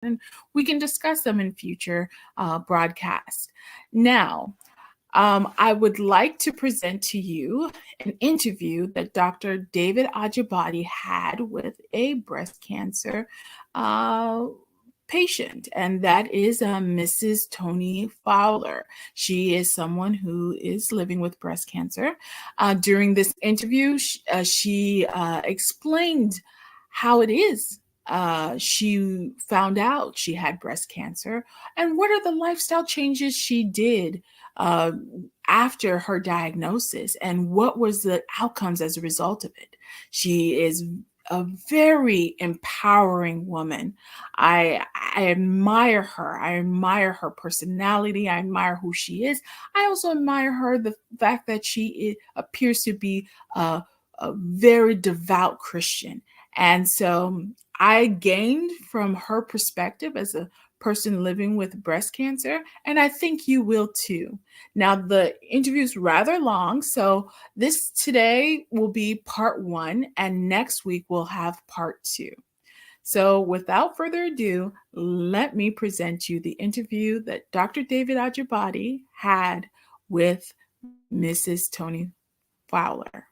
and we can discuss them in future broadcasts. Now, I would like to present to you an interview that Dr. David Ajibade had with a breast cancer uh, patient, and that is Mrs. Toni Fowler. She is someone who is living with breast cancer. During this interview, she explained how it is. She found out she had breast cancer and what are the lifestyle changes she did uh, after her diagnosis and what was the outcomes as a result of it. She is a very empowering woman. I admire her. I admire her personality. I admire who she is. I also admire her the fact that she appears to be a very devout Christian. And so I gained from her perspective as a person living with breast cancer, and I think you will too. Now, the interview is rather long, so this today will be part one, and next week we'll have part two. So, without further ado, let me present you the interview that Dr. David Ajibade had with Mrs. Toni Fowler.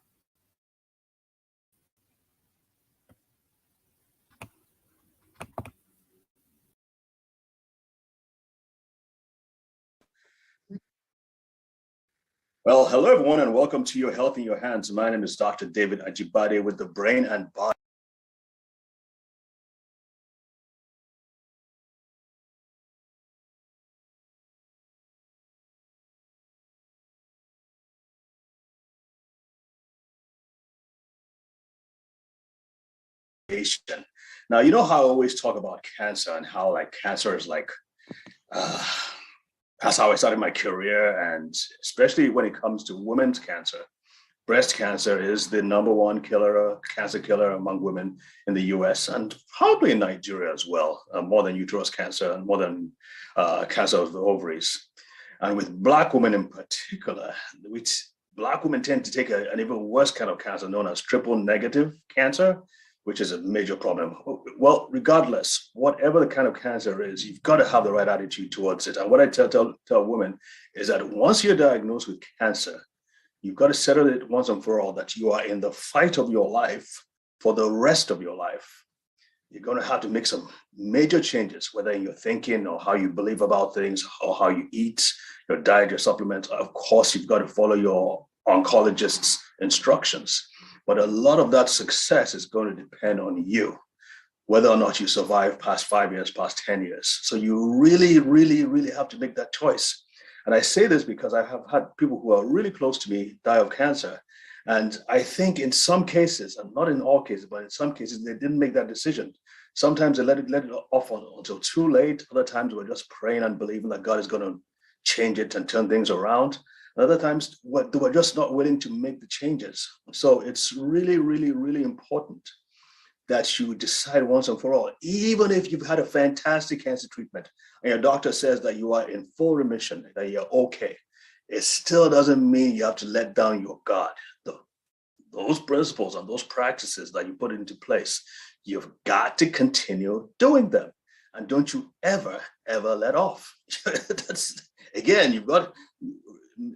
Well, hello everyone, and welcome to Your Health in Your Hands. My name is Dr. David Ajibade with the Brain and Body Foundation. Now, you know how I always talk about cancer and how cancer is that's how I started my career, and especially when it comes to women's cancer. Breast cancer is the number one cancer killer among women in the US and probably in Nigeria as well, more than uterus cancer and more than cancer of the ovaries. And with Black women in particular, Black women tend to take an even worse kind of cancer known as triple negative cancer, which is a major problem. Well, regardless, whatever the kind of cancer is, you've got to have the right attitude towards it. And what I tell women is that once you're diagnosed with cancer, you've got to settle it once and for all that you are in the fight of your life for the rest of your life. You're going to have to make some major changes, whether in your thinking or how you believe about things or how you eat, your diet, your supplements. Of course, you've got to follow your oncologist's instructions. But a lot of that success is going to depend on you, whether or not you survive past 5 years, past 10 years. So you really, really, really have to make that choice. And I say this because I have had people who are really close to me die of cancer. And I think in some cases, and not in all cases, but in some cases, they didn't make that decision. Sometimes they let it off until too late. Other times we're just praying and believing that God is going to change it and turn things around. Other times they were just not willing to make the changes. So it's really, really, really important that you decide once and for all, even if you've had a fantastic cancer treatment and your doctor says that you are in full remission, that you're okay, it still doesn't mean you have to let down your God. Those principles and those practices that you put into place, you've got to continue doing them. And don't you ever, ever let off. Again, you've got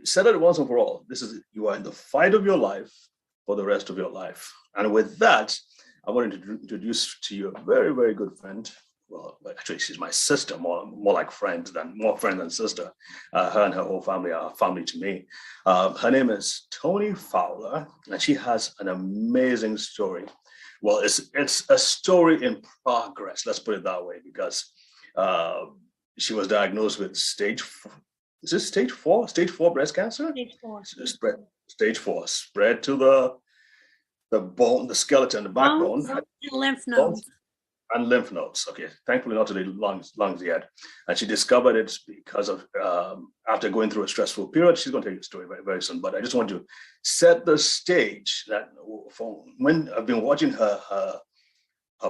set it once and for all. You are in the fight of your life for the rest of your life. And with that, I wanted to introduce to you a very, very good friend. Well, actually, she's my sister, more like friend than sister. Her and her whole family are family to me. Her name is Toni Fowler, and she has an amazing story. Well, it's a story in progress. Let's put it that way, because she was diagnosed with stage 4 breast cancer? Stage 4, spread to the bone, the skeleton, the backbone. And lymph nodes. And lymph nodes. Okay, thankfully not to the lungs yet. And she discovered it because of after going through a stressful period. She's going to tell you the story very, very soon. But I just want to set the stage that when I've been watching her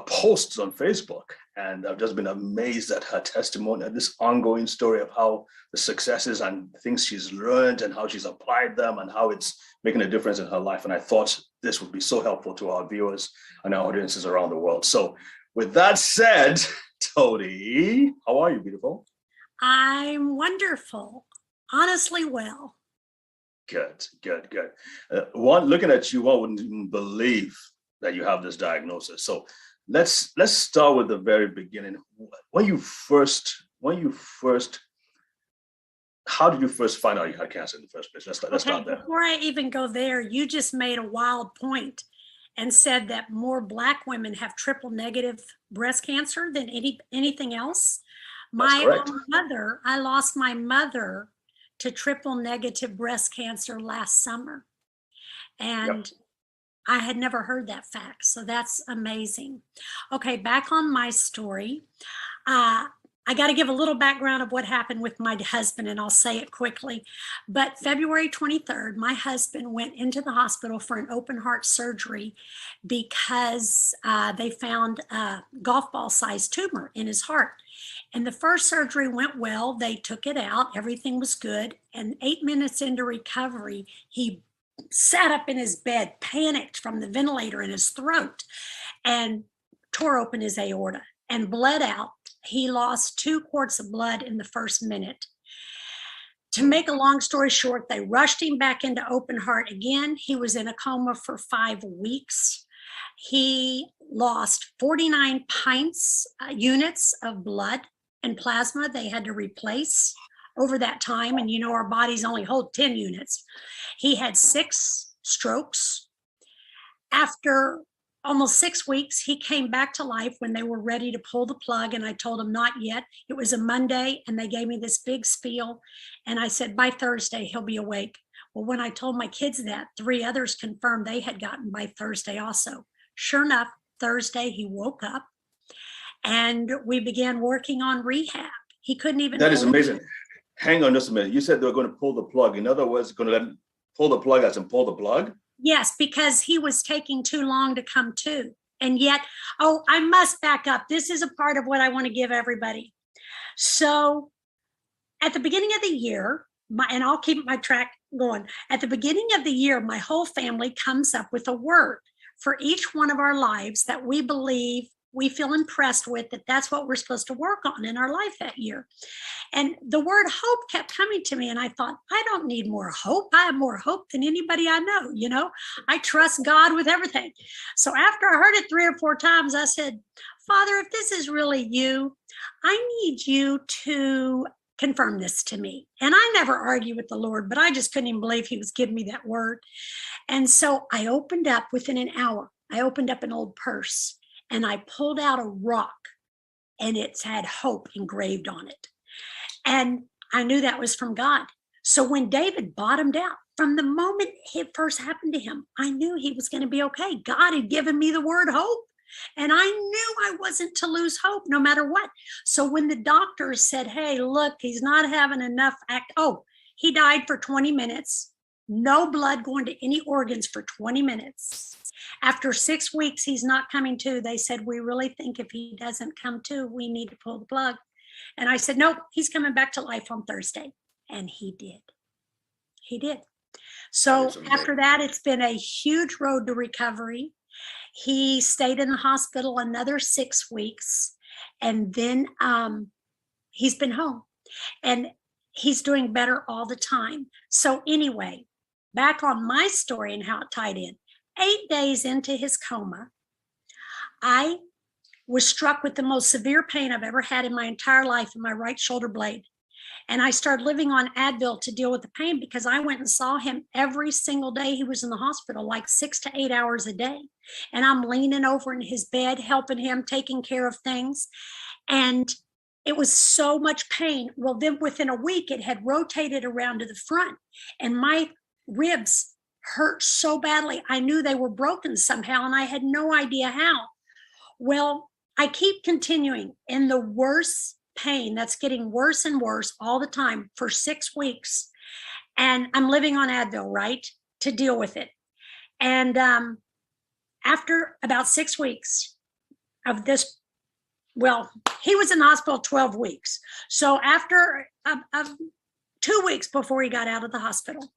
posts on Facebook, and I've just been amazed at her testimony and this ongoing story of how the successes and things she's learned and how she's applied them and how it's making a difference in her life. And I thought this would be so helpful to our viewers and our audiences around the world. So with that said, Toni. How are you, beautiful? I'm wonderful. Honestly, well. Good, good, good. One looking at you, one wouldn't even believe that you have this diagnosis. So let's start with the very beginning. When you first, how did you first find out you had cancer in the first place? Let's Okay, start there. before I even go there, you just made a wild point and said that more Black women have triple negative breast cancer than anything else. That's My correct. own mother, I lost my mother to triple negative breast cancer last summer. Yep. And I had never heard that fact. So that's amazing. Okay, back on my story. Uh, I got to give a little background of what happened with my husband, and I'll say it quickly. But February 23rd, my husband went into the hospital for an open heart surgery because they found a golf ball sized tumor in his heart. And the first surgery went well. They took it out. Everything was good. And 8 minutes into recovery, he sat up in his bed, panicked from the ventilator in his throat, and tore open his aorta and bled out. He lost 2 quarts of blood in the first minute. To make a long story short, they rushed him back into open heart again. He was in a coma for 5 weeks. He lost 49 units of blood and plasma they had to replace over that time. And you know, our bodies only hold 10 units. He had 6 strokes. After almost 6 weeks, he came back to life when they were ready to pull the plug. And I told him not yet. It was a Monday and they gave me this big spiel. And I said, by Thursday, he'll be awake. Well, when I told my kids that, 3 others confirmed they had gotten by Thursday also. Sure enough, Thursday, he woke up and we began working on rehab. He couldn't even. That is amazing. Hang on just a minute. You said they were going to pull the plug. In other words, going to let pull the plug as in pull the plug? Yes, because he was taking too long to come to. And yet, oh, I must back up. This is a part of what I want to give everybody. So at the beginning of the year, and I'll keep my track going. At the beginning of the year, my whole family comes up with a word for each one of our lives that we believe, we feel impressed with, that that's what we're supposed to work on in our life that year. And the word hope kept coming to me. And I thought, I don't need more hope. I have more hope than anybody I know. You know, I trust God with everything. So after I heard it 3 or 4 times, I said, Father, if this is really you, I need you to confirm this to me. And I never argue with the Lord, but I just couldn't even believe he was giving me that word. And so I opened up within an hour. I opened up an old purse and I pulled out a rock and it's had hope engraved on it. And I knew that was from God. So when David bottomed out, from the moment it first happened to him, I knew he was going to be okay. God had given me the word hope. And I knew I wasn't to lose hope no matter what. So when the doctors said, hey, look, he's not having enough he died for 20 minutes. No blood going to any organs for 20 minutes. After 6 weeks, he's not coming to. They said, we really think if he doesn't come to, we need to pull the plug. And I said, nope, he's coming back to life on Thursday. And he did. He did. So after that, it's been a huge road to recovery. He stayed in the hospital another 6 weeks. And then he's been home. And he's doing better all the time. So anyway, back on my story and how it tied in. 8 days into his coma, I was struck with the most severe pain I've ever had in my entire life in my right shoulder blade. And I started living on Advil to deal with the pain because I went and saw him every single day he was in the hospital, like 6 to 8 hours a day. And I'm leaning over in his bed, helping him, taking care of things. And it was so much pain. Well, then within a week, it had rotated around to the front and my ribs hurt so badly. I knew they were broken somehow and I had no idea how. Well, I keep continuing in the worst pain that's getting worse and worse all the time for 6 weeks. And I'm living on Advil, right, to deal with it. And after about 6 weeks of this, well, he was in the hospital 12 weeks. So after 2 weeks before he got out of the hospital,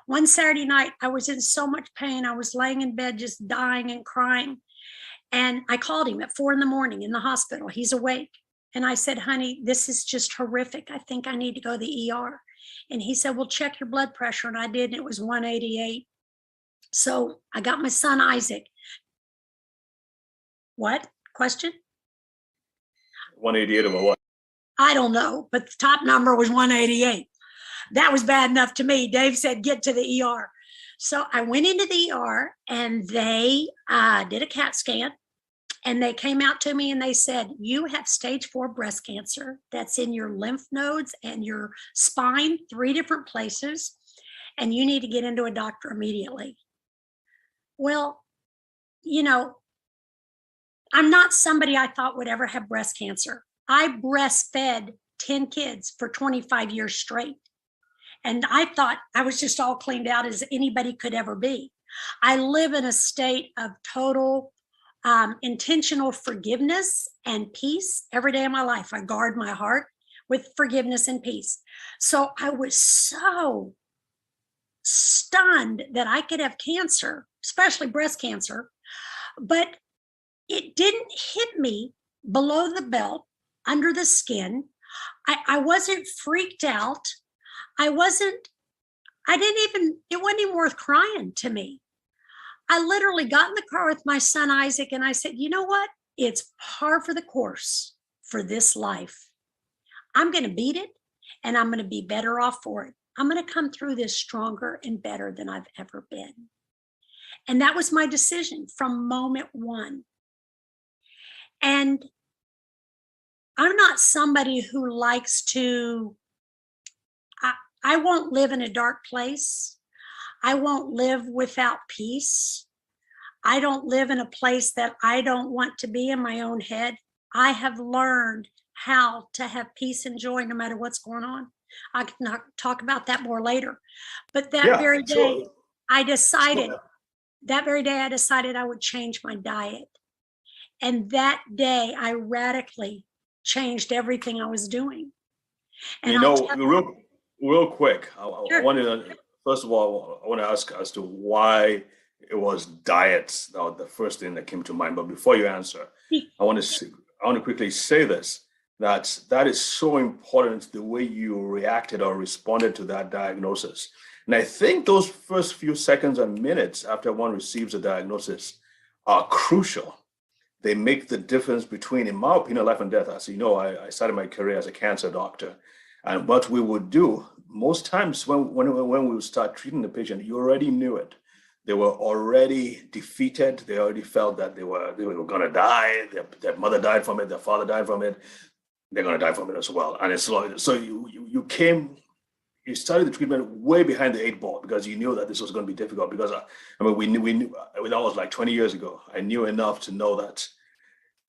one Saturday night, I was in so much pain. I was laying in bed just dying and crying. And I called him at 4 a.m. in the hospital. He's awake. And I said, honey, this is just horrific. I think I need to go to the ER. And he said, well, check your blood pressure. And I did, and it was 188. So I got my son, Isaac. What? Question? 188 over what? I don't know, but the top number was 188. That was bad enough to me. Dave said, get to the ER. So I went into the ER, and they did a CAT scan. And they came out to me and they said, you have stage 4 breast cancer that's in your lymph nodes and your spine, 3 different places, and you need to get into a doctor immediately. Well, you know, I'm not somebody I thought would ever have breast cancer. I breastfed 10 kids for 25 years straight. And I thought I was just all cleaned out as anybody could ever be. I live in a state of total intentional forgiveness and peace every day of my life. I guard my heart with forgiveness and peace. So I was so stunned that I could have cancer, especially breast cancer, but it didn't hit me below the belt, under the skin. I wasn't freaked out. It wasn't even worth crying to me. I literally got in the car with my son, Isaac, and I said, you know what? It's par for the course for this life. I'm going to beat it, and I'm going to be better off for it. I'm going to come through this stronger and better than I've ever been. And that was my decision from moment one. And I'm not somebody who likes to, I won't live in a dark place. I won't live without peace. I don't live in a place that I don't want to be in my own head. I have learned how to have peace and joy no matter what's going on. I can talk about that more later. But that very day, I decided I would change my diet. And that day, I radically changed everything I was doing. And real quick, Sure. I wanted to, first of all, I want to ask as to why it was diets that was the first thing that came to mind. But before you answer, I want to quickly say this, that is so important, the way you reacted or responded to that diagnosis. And I think those first few seconds and minutes after one receives a diagnosis are crucial. They make the difference between, in my opinion, life and death. As you know, I started my career as a cancer doctor. And what we would do, most times when we would start treating the patient, you already knew it. They were already defeated. They already felt that they were going to die. Their mother died from it. Their father died from it. They're going to die from it as well. And it's so you started the treatment way behind the 8 ball because you knew that this was going to be difficult. Because we knew that was like 20 years ago. I knew enough to know that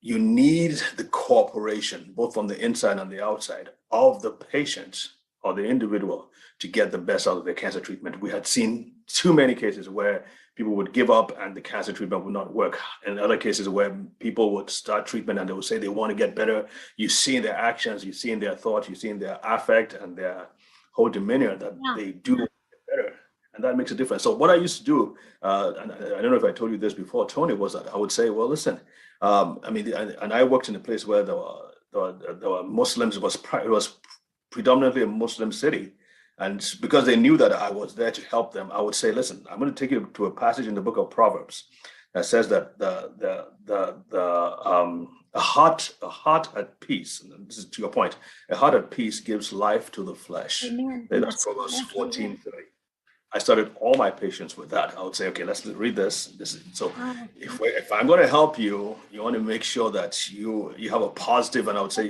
you need the cooperation, both from the inside and the outside, of the patient or the individual to get the best out of their cancer treatment. We had seen too many cases where people would give up and the cancer treatment would not work. And other cases where people would start treatment and they would say they want to get better. You see in their actions, you see in their thoughts, you see in their affect and their whole demeanor that they do get better. And that makes a difference. So what I used to do, and I don't know if I told you this before, Tony, was that I would say, well, listen, and I worked in a place where there were Muslims. It was predominantly a Muslim city. And because they knew that I was there to help them, I would say, listen, I'm going to take you to a passage in the book of Proverbs that says that a heart at peace, and this is to your point, a heart at peace gives life to the flesh. Amen. That's Proverbs 14:30. I started all my patients with that. I would say, okay, let's read this. So if I'm going to help you, you want to make sure that you have a positive, and I would say,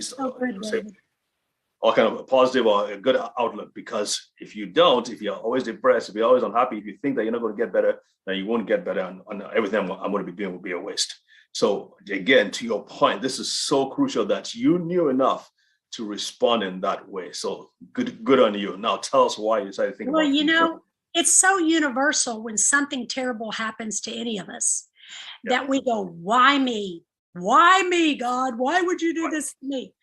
all kind of a positive or a good outlook, because if you don't, if you're always depressed, if you're always unhappy, if you think that you're not going to get better, then you won't get better, and everything I'm going to be doing will be a waste. So again, to your point, this is so crucial that you knew enough to respond in that way. So good on you. Now tell us why you decided to think about it. Well, you know, it's so universal when something terrible happens to any of us that we go, why me? Why me, God? Why would you do this to me?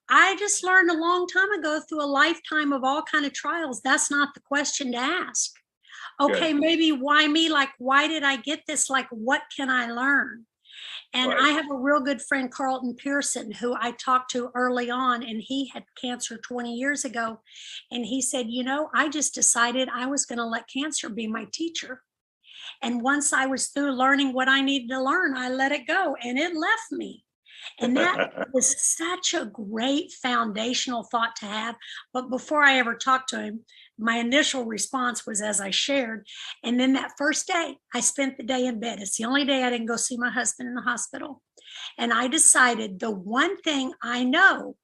I just learned a long time ago, through a lifetime of all kind of trials, that's not the question to ask. Okay, maybe why me? Like, why did I get this? Like, what can I learn? And Right. I have a real good friend, Carlton Pearson, who I talked to early on, and he had cancer 20 years ago. And he said, I just decided I was going to let cancer be my teacher. And once I was through learning what I needed to learn, I let it go and it left me. And that was such a great foundational thought to have. But before I ever talked to him, my initial response was as I shared. And then that first day, I spent the day in bed. It's the only day I didn't go see my husband in the hospital. And I decided the one thing I know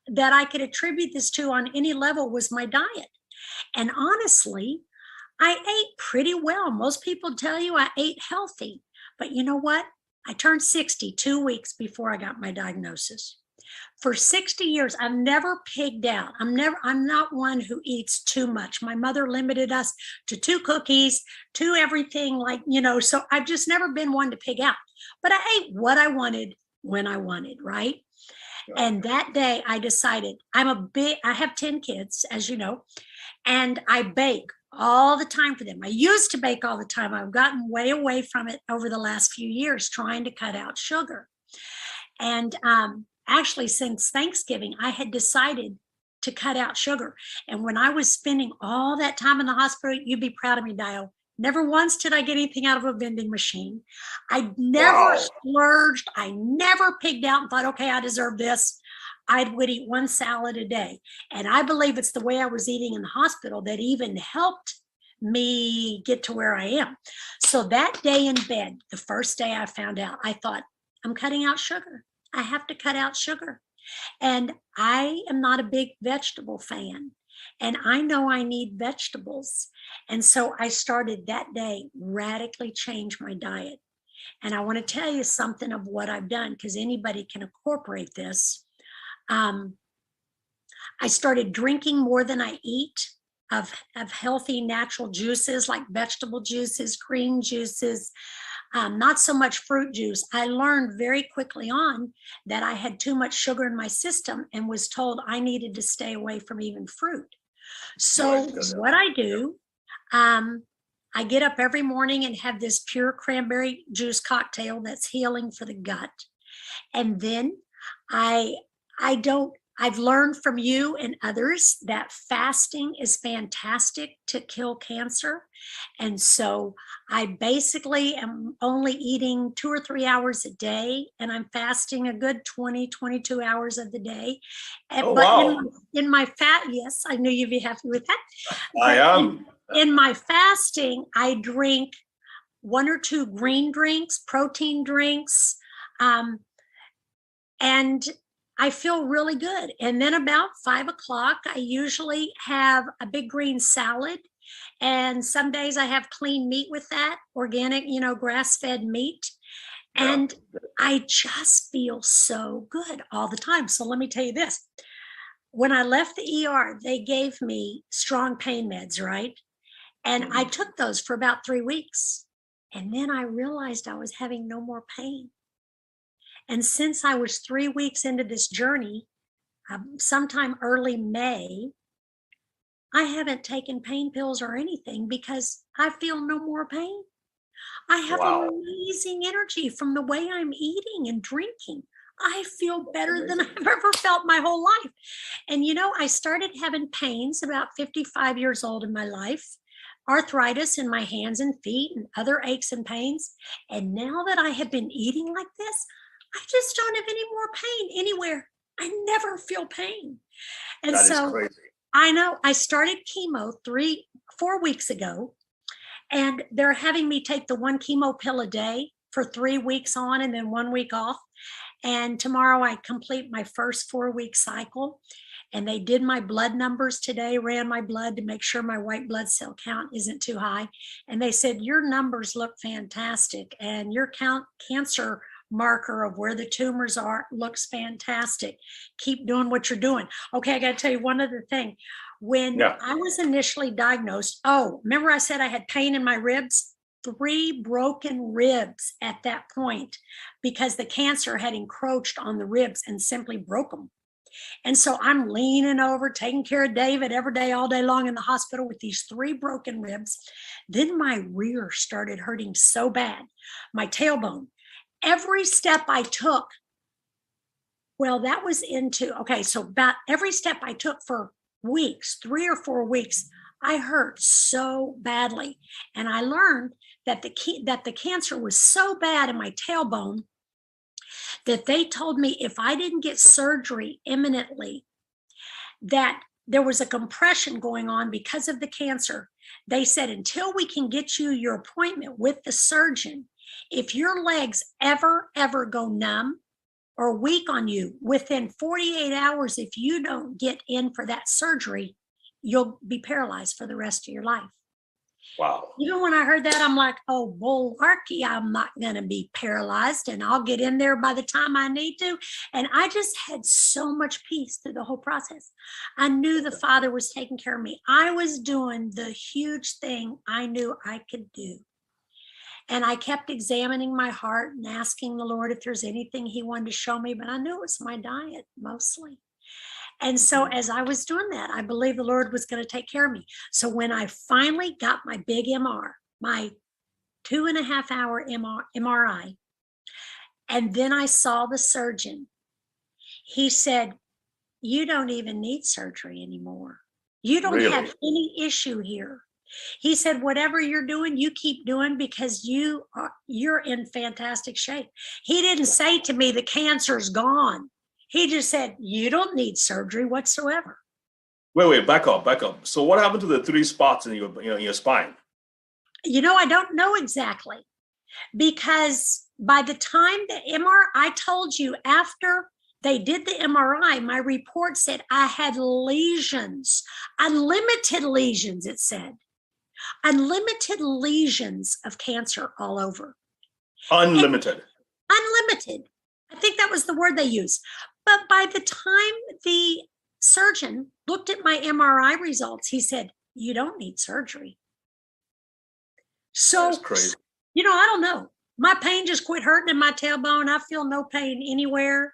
that I could attribute this to on any level was my diet. And honestly, I ate pretty well. Most people tell you I ate healthy. But you know what? I turned 60 2 weeks before I got my diagnosis. For 60 years, I've never pigged out. I'm not one who eats too much. My mother limited us to 2 cookies, to everything so I've just never been one to pig out. But I ate what I wanted when I wanted, right? And that day I decided I have 10 kids, as you know, and I bake all the time for them. I used to bake all the time. I've gotten way away from it over the last few years, trying to cut out sugar. And actually, since Thanksgiving, I had decided to cut out sugar. And when I was spending all that time in the hospital, you'd be proud of me, Dio. Never once did I get anything out of a vending machine. I never splurged. I never pigged out and thought, okay, I deserve this. I would eat 1 salad a day. And I believe it's the way I was eating in the hospital that even helped me get to where I am. So that day in bed, the first day I found out, I thought, I'm cutting out sugar. I have to cut out sugar. And I am not a big vegetable fan. And I know I need vegetables. And so I started that day radically change my diet. And I want to tell you something of what I've done, because anybody can incorporate this. I started drinking more than I eat of healthy natural juices like vegetable juices, green juices, not so much fruit juice. I learned very quickly on that I had too much sugar in my system and was told I needed to stay away from even fruit. So what I do, I get up every morning and have this pure cranberry juice cocktail that's healing for the gut. And then I've learned from you and others that fasting is fantastic to kill cancer. And so I basically am only eating 2 or 3 hours a day, and I'm fasting a good 20, 22 hours of the day. Oh, but wow. in my yes, I knew you'd be happy with that. I am. In my fasting, I drink 1 or 2 green drinks, protein drinks, and I feel really good. And then about 5 o'clock, I usually have a big green salad. And some days I have clean meat with that, organic, grass-fed meat. Yeah. And I just feel so good all the time. So let me tell you this. When I left the ER, they gave me strong pain meds, right? And I took those for about 3 weeks. And then I realized I was having no more pain. And since I was 3 weeks into this journey, sometime early May, I haven't taken pain pills or anything because I feel no more pain. I have amazing energy from the way I'm eating and drinking. I feel better than I've ever felt my whole life. And I started having pains about 55 years old in my life, arthritis in my hands and feet and other aches and pains. And now that I have been eating like this, I just don't have any more pain anywhere. I never feel pain. And That is crazy. I know I started chemo 4 weeks ago, and they're having me take the 1 chemo pill a day for 3 weeks on and then 1 week off. And tomorrow I complete my first 4-week cycle. And they did my blood numbers today, ran my blood to make sure my white blood cell count isn't too high. And they said, your numbers look fantastic and your cancer marker of where the tumors are looks fantastic. Keep doing what you're doing. Okay, I got to tell you one other thing. When I was initially diagnosed, remember I said I had pain in my ribs? 3 broken ribs at that point because the cancer had encroached on the ribs and simply broke them. And so I'm leaning over, taking care of David every day, all day long in the hospital with these 3 broken ribs. Then my rear started hurting so bad, my tailbone. every step I took, well, that was okay, so about every step I took for weeks, 3 or 4 weeks, I hurt so badly. And I learned that the cancer was so bad in my tailbone that they told me if I didn't get surgery imminently, that there was a compression going on because of the cancer. They said, until we can get you your appointment with the surgeon, if your legs ever go numb or weak on you, within 48 hours, if you don't get in for that surgery, you'll be paralyzed for the rest of your life. Wow. Even when I heard that, I'm like, oh, bullharky, I'm not going to be paralyzed and I'll get in there by the time I need to. And I just had so much peace through the whole process. I knew the Father was taking care of me. I was doing the huge thing I knew I could do. And I kept examining my heart and asking the Lord if there's anything he wanted to show me, but I knew it was my diet mostly. And so as I was doing that, I believed the Lord was going to take care of me. So when I finally got my big MR, my 2.5 hour MRI, and then I saw the surgeon, he said, you don't even need surgery anymore. You don't have any issue here. He said, whatever you're doing, you keep doing because you're in fantastic shape. He didn't say to me, the cancer's gone. He just said, you don't need surgery whatsoever. Wait, back up. So what happened to the 3 spots in your spine? I don't know exactly, because by the time the MRI, I told you, after they did the MRI, my report said I had lesions, unlimited lesions, it said. Unlimited lesions of cancer all over. Unlimited. Unlimited. I think that was the word they used. But by the time the surgeon looked at my MRI results, he said, you don't need surgery. So, that's crazy. I don't know. My pain just quit hurting in my tailbone. I feel no pain anywhere.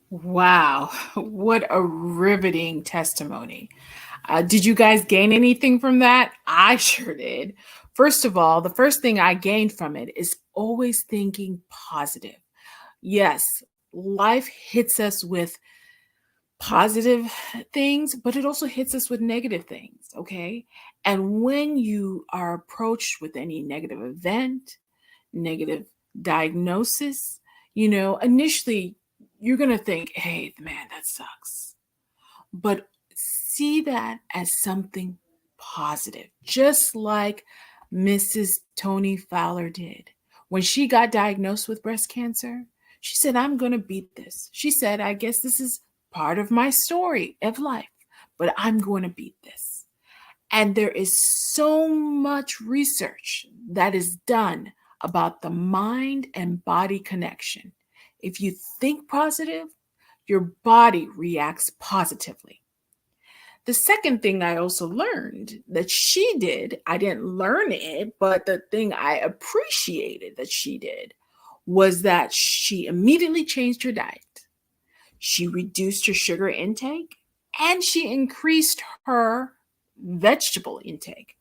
Wow, what a riveting testimony. Did you guys gain anything from that? I sure did. First of all, the first thing I gained from it is always thinking positive. Yes, life hits us with positive things, but it also hits us with negative things, okay? And when you are approached with any negative event, negative diagnosis, initially you're going to think, hey, man, that sucks. But see that as something positive, just like Mrs. Toni Fowler did. When she got diagnosed with breast cancer, she said, I'm going to beat this. She said, I guess this is part of my story of life, but I'm going to beat this. And there is so much research that is done about the mind and body connection. If you think positive, your body reacts positively. The second thing I also learned that she did, I didn't learn it, but the thing I appreciated that she did was that she immediately changed her diet. She reduced her sugar intake and she increased her vegetable intake.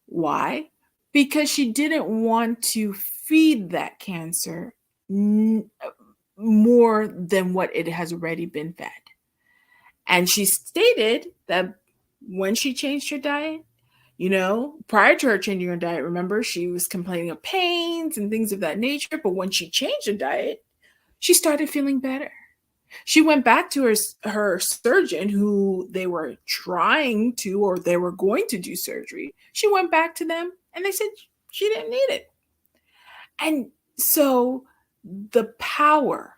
Why? Because she didn't want to feed that cancer more than what it has already been fed. And she stated that when she changed her diet, prior to her changing her diet, remember, she was complaining of pains and things of that nature. But when she changed her diet, she started feeling better. She went back to her surgeon, who they were trying to, or they were going to do surgery. She went back to them and they said she didn't need it. And so the power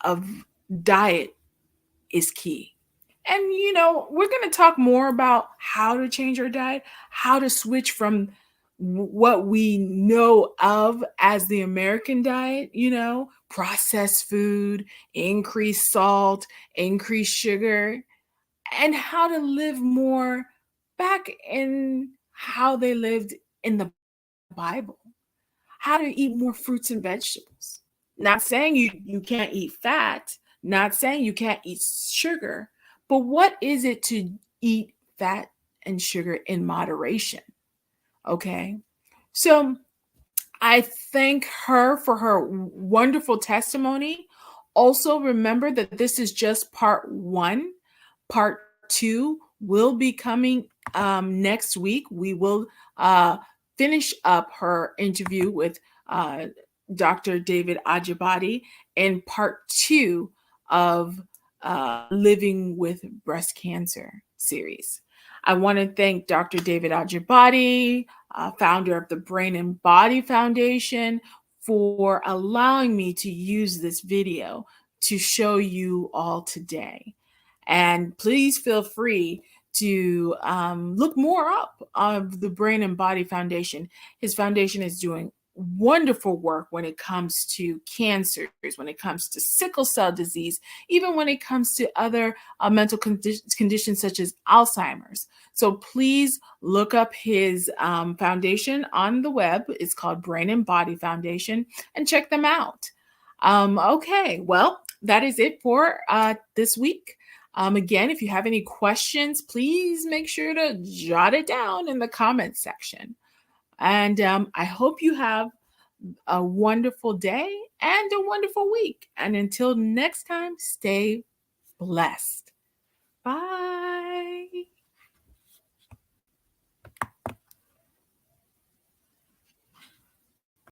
of diet is key. And, we're going to talk more about how to change our diet, how to switch from what we know of as the American diet, processed food, increased salt, increased sugar, and how to live more back in how they lived in the Bible, how to eat more fruits and vegetables. Not saying you can't eat fat, not saying you can't eat sugar, but what is it to eat fat and sugar in moderation? Okay. So I thank her for her wonderful testimony. Also, remember that this is just part one. Part two will be coming next week. We will finish up her interview with Dr. David Ajibade in part two of Living with Breast Cancer series. I want to thank Dr. David Ajibade, founder of the Brain and Body Foundation, for allowing me to use this video to show you all today. And please feel free to look more up of the Brain and Body Foundation. His foundation is doing wonderful work when it comes to cancers, when it comes to sickle cell disease, even when it comes to other mental conditions such as Alzheimer's. So please look up his foundation on the web. It's called Brain and Body Foundation, and check them out. Okay, well, that is it for this week. Again, if you have any questions, please make sure to jot it down in the comments section. And I hope you have a wonderful day and a wonderful week. And until next time, stay blessed. Bye.